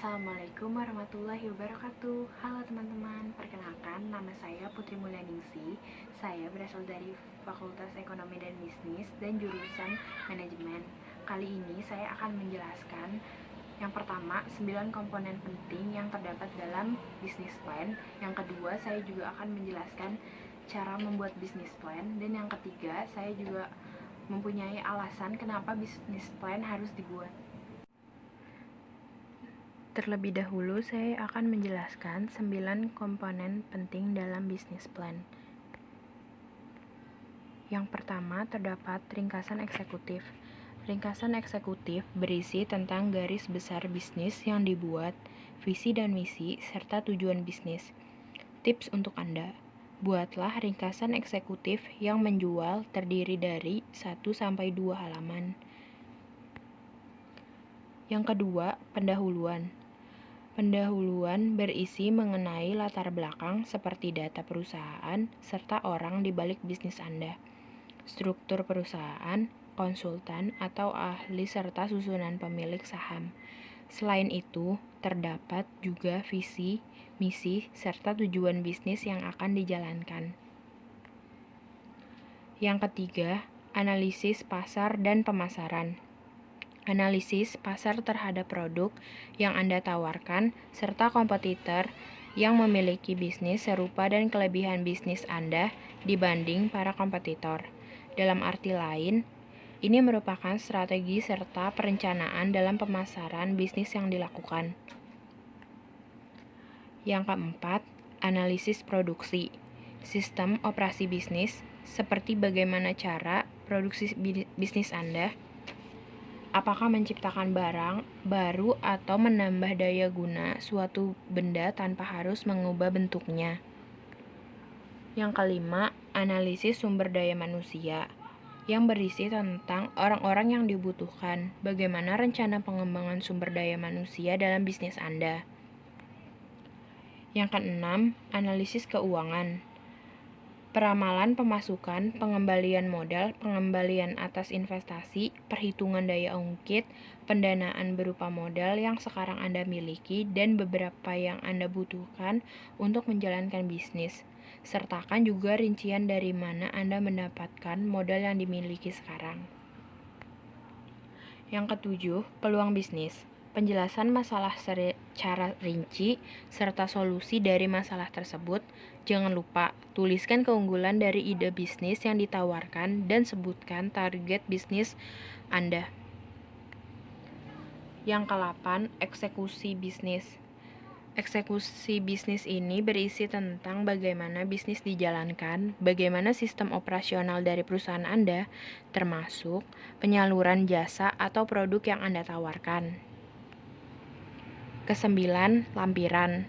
Assalamualaikum warahmatullahi wabarakatuh. Halo teman-teman, perkenalkan nama saya Putri Mulyaningsi. Saya berasal dari Fakultas Ekonomi dan Bisnis dan jurusan Manajemen. Kali ini saya akan menjelaskan yang pertama, 9 komponen penting yang terdapat dalam bisnis plan. Yang kedua, saya juga akan menjelaskan cara membuat bisnis plan. Dan yang ketiga, saya juga mempunyai alasan kenapa bisnis plan harus dibuat. Terlebih dahulu, saya akan menjelaskan 9 komponen penting dalam bisnis plan. Yang pertama, terdapat ringkasan eksekutif. Ringkasan eksekutif berisi tentang garis besar bisnis yang dibuat, visi dan misi, serta tujuan bisnis. Tips untuk Anda: buatlah ringkasan eksekutif yang menjual terdiri dari 1-2 halaman. Yang kedua, pendahuluan. Pendahuluan berisi mengenai latar belakang seperti data perusahaan serta orang di balik bisnis Anda, struktur perusahaan, konsultan atau ahli serta susunan pemilik saham. Selain itu, terdapat juga visi, misi, serta tujuan bisnis yang akan dijalankan. Yang ketiga, analisis pasar dan pemasaran. Analisis pasar terhadap produk yang Anda tawarkan, serta kompetitor yang memiliki bisnis serupa dan kelebihan bisnis Anda dibanding para kompetitor. Dalam arti lain, ini merupakan strategi serta perencanaan dalam pemasaran bisnis yang dilakukan. Yang keempat, analisis produksi. Sistem operasi bisnis, seperti bagaimana cara produksi bisnis Anda, apakah menciptakan barang baru atau menambah daya guna suatu benda tanpa harus mengubah bentuknya. Yang kelima, analisis sumber daya manusia, yang berisi tentang orang-orang yang dibutuhkan, bagaimana rencana pengembangan sumber daya manusia dalam bisnis Anda. Yang keenam, analisis keuangan. Peramalan pemasukan, pengembalian modal, pengembalian atas investasi, perhitungan daya ungkit, pendanaan berupa modal yang sekarang Anda miliki, dan beberapa yang Anda butuhkan untuk menjalankan bisnis. Sertakan juga rincian dari mana Anda mendapatkan modal yang dimiliki sekarang. Yang ketujuh, peluang bisnis. Penjelasan masalah secara rinci, serta solusi dari masalah tersebut. Jangan lupa, tuliskan keunggulan dari ide bisnis yang ditawarkan dan sebutkan target bisnis Anda. Yang ke-8, eksekusi bisnis. Eksekusi bisnis ini berisi tentang bagaimana bisnis dijalankan, bagaimana sistem operasional dari perusahaan Anda, termasuk penyaluran jasa atau produk yang Anda tawarkan. Kesembilan, lampiran.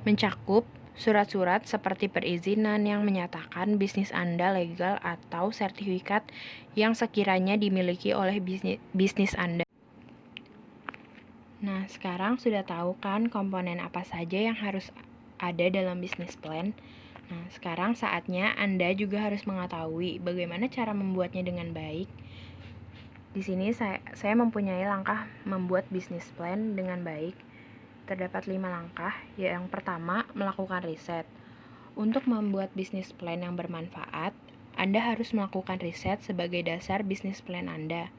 Mencakup surat-surat seperti perizinan yang menyatakan bisnis Anda legal atau sertifikat yang sekiranya dimiliki oleh bisnis Anda. Nah, sekarang sudah tahu kan komponen apa saja yang harus ada dalam bisnis plan? Nah, sekarang saatnya Anda juga harus mengetahui bagaimana cara membuatnya dengan baik. Di sini saya mempunyai langkah membuat bisnis plan dengan baik. Terdapat 5 langkah. Yang pertama, melakukan riset. Untuk membuat bisnis plan yang bermanfaat, Anda harus melakukan riset sebagai dasar bisnis plan Anda.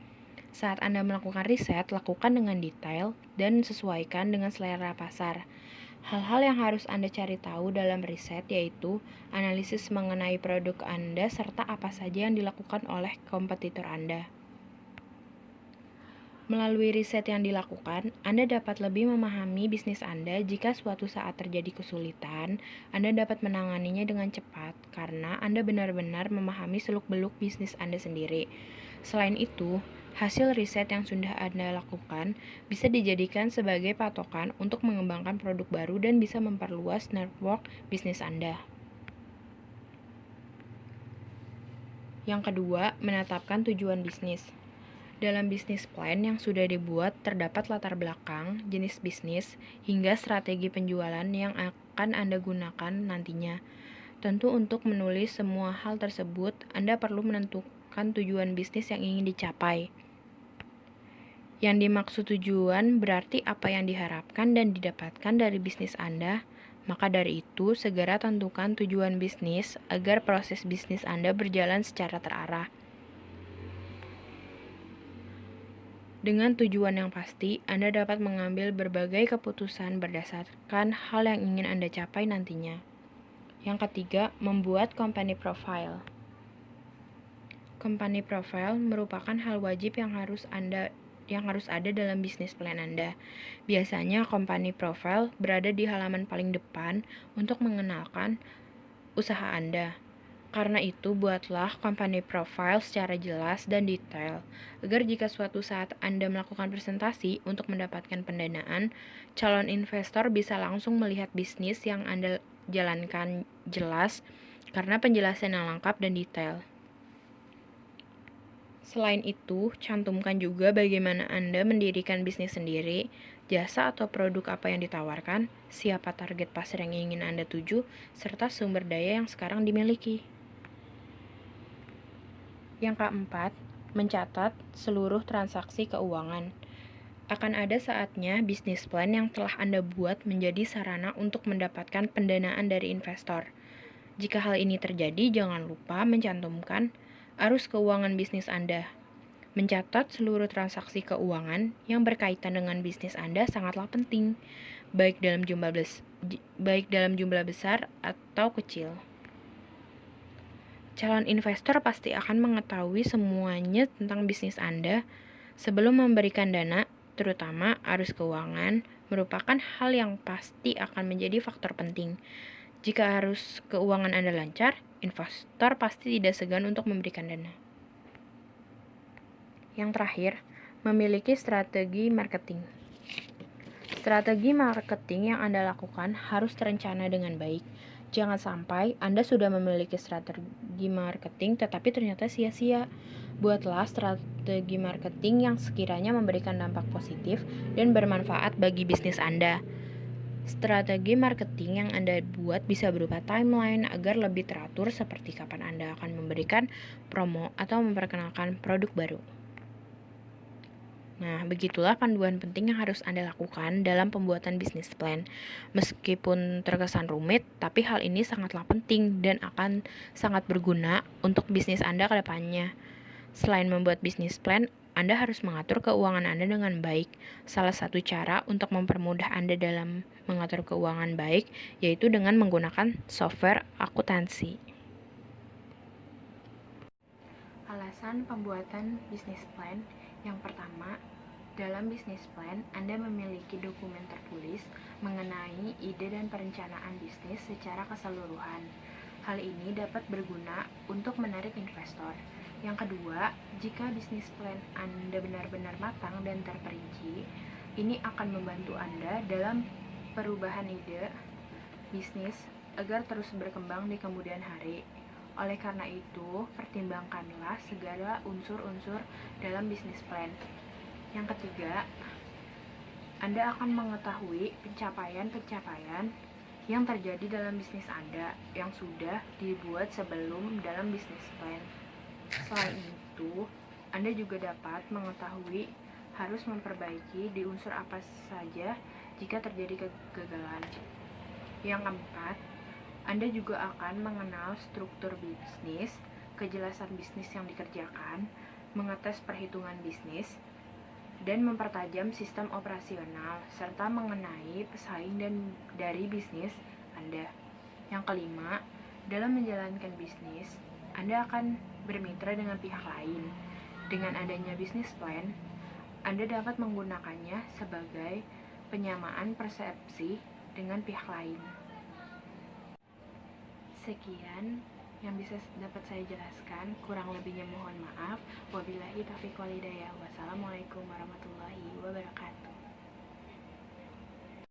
Saat Anda melakukan riset, lakukan dengan detail dan sesuaikan dengan selera pasar. Hal-hal yang harus Anda cari tahu dalam riset yaitu analisis mengenai produk Anda serta apa saja yang dilakukan oleh kompetitor Anda. Melalui riset yang dilakukan, Anda dapat lebih memahami bisnis Anda. Jika suatu saat terjadi kesulitan, Anda dapat menanganinya dengan cepat karena Anda benar-benar memahami seluk-beluk bisnis Anda sendiri. Selain itu, hasil riset yang sudah Anda lakukan bisa dijadikan sebagai patokan untuk mengembangkan produk baru dan bisa memperluas network bisnis Anda. Yang kedua, menetapkan tujuan bisnis. Dalam bisnis plan yang sudah dibuat, terdapat latar belakang, jenis bisnis, hingga strategi penjualan yang akan Anda gunakan nantinya. Tentu untuk menulis semua hal tersebut, Anda perlu menentukan tujuan bisnis yang ingin dicapai. Yang dimaksud tujuan berarti apa yang diharapkan dan didapatkan dari bisnis Anda. Maka dari itu, segera tentukan tujuan bisnis agar proses bisnis Anda berjalan secara terarah. Dengan tujuan yang pasti, Anda dapat mengambil berbagai keputusan berdasarkan hal yang ingin Anda capai nantinya. Yang ketiga, membuat company profile. Company profile merupakan hal wajib yang harus ada dalam bisnis plan Anda. Biasanya company profile berada di halaman paling depan untuk mengenalkan usaha Anda. Karena itu, buatlah company profile secara jelas dan detail, agar jika suatu saat Anda melakukan presentasi untuk mendapatkan pendanaan, calon investor bisa langsung melihat bisnis yang Anda jalankan jelas, karena penjelasan yang lengkap dan detail. Selain itu, cantumkan juga bagaimana Anda mendirikan bisnis sendiri, jasa atau produk apa yang ditawarkan, siapa target pasar yang ingin Anda tuju, serta sumber daya yang sekarang dimiliki. Yang keempat, mencatat seluruh transaksi keuangan. Akan ada saatnya bisnis plan yang telah Anda buat menjadi sarana untuk mendapatkan pendanaan dari investor. Jika hal ini terjadi, jangan lupa mencantumkan arus keuangan bisnis Anda. Mencatat seluruh transaksi keuangan yang berkaitan dengan bisnis Anda sangatlah penting, baik dalam jumlah besar atau kecil. Calon investor pasti akan mengetahui semuanya tentang bisnis Anda sebelum memberikan dana, terutama arus keuangan merupakan hal yang pasti akan menjadi faktor penting. Jika arus keuangan Anda lancar, investor pasti tidak segan untuk memberikan dana. Yang terakhir, memiliki strategi marketing. Strategi marketing yang Anda lakukan harus terencana dengan baik. Jangan sampai Anda sudah memiliki strategi marketing tetapi ternyata sia-sia. Buatlah strategi marketing yang sekiranya memberikan dampak positif dan bermanfaat bagi bisnis Anda. Strategi marketing yang Anda buat bisa berupa timeline agar lebih teratur seperti kapan Anda akan memberikan promo atau memperkenalkan produk baru. Nah, begitulah panduan penting yang harus Anda lakukan dalam pembuatan bisnis plan. Meskipun terkesan rumit, tapi hal ini sangatlah penting dan akan sangat berguna untuk bisnis Anda ke depannya. Selain membuat bisnis plan, Anda harus mengatur keuangan Anda dengan baik. Salah satu cara untuk mempermudah Anda dalam mengatur keuangan baik yaitu dengan menggunakan software akuntansi. Alasan pembuatan bisnis plan yang pertama, dalam bisnis plan, Anda memiliki dokumen tertulis mengenai ide dan perencanaan bisnis secara keseluruhan. Hal ini dapat berguna untuk menarik investor. Yang kedua, jika bisnis plan Anda benar-benar matang dan terperinci, ini akan membantu Anda dalam perubahan ide bisnis agar terus berkembang di kemudian hari. Oleh karena itu, pertimbangkanlah segala unsur-unsur dalam bisnis plan. Yang ketiga, Anda akan mengetahui pencapaian-pencapaian yang terjadi dalam bisnis Anda yang sudah dibuat sebelum dalam bisnis plan. Selain itu, Anda juga dapat mengetahui harus memperbaiki di unsur apa saja jika terjadi kegagalan. Yang keempat, Anda juga akan mengenal struktur bisnis, kejelasan bisnis yang dikerjakan, mengetes perhitungan bisnis, dan mempertajam sistem operasional, serta mengenai pesaing dari bisnis Anda. Yang kelima, dalam menjalankan bisnis, Anda akan bermitra dengan pihak lain. Dengan adanya bisnis plan, Anda dapat menggunakannya sebagai penyamaan persepsi dengan pihak lain. Sekian yang dapat saya jelaskan, kurang lebihnya mohon maaf. Wabillahi taufiq wal hidayah. Wassalamualaikum warahmatullahi wabarakatuh.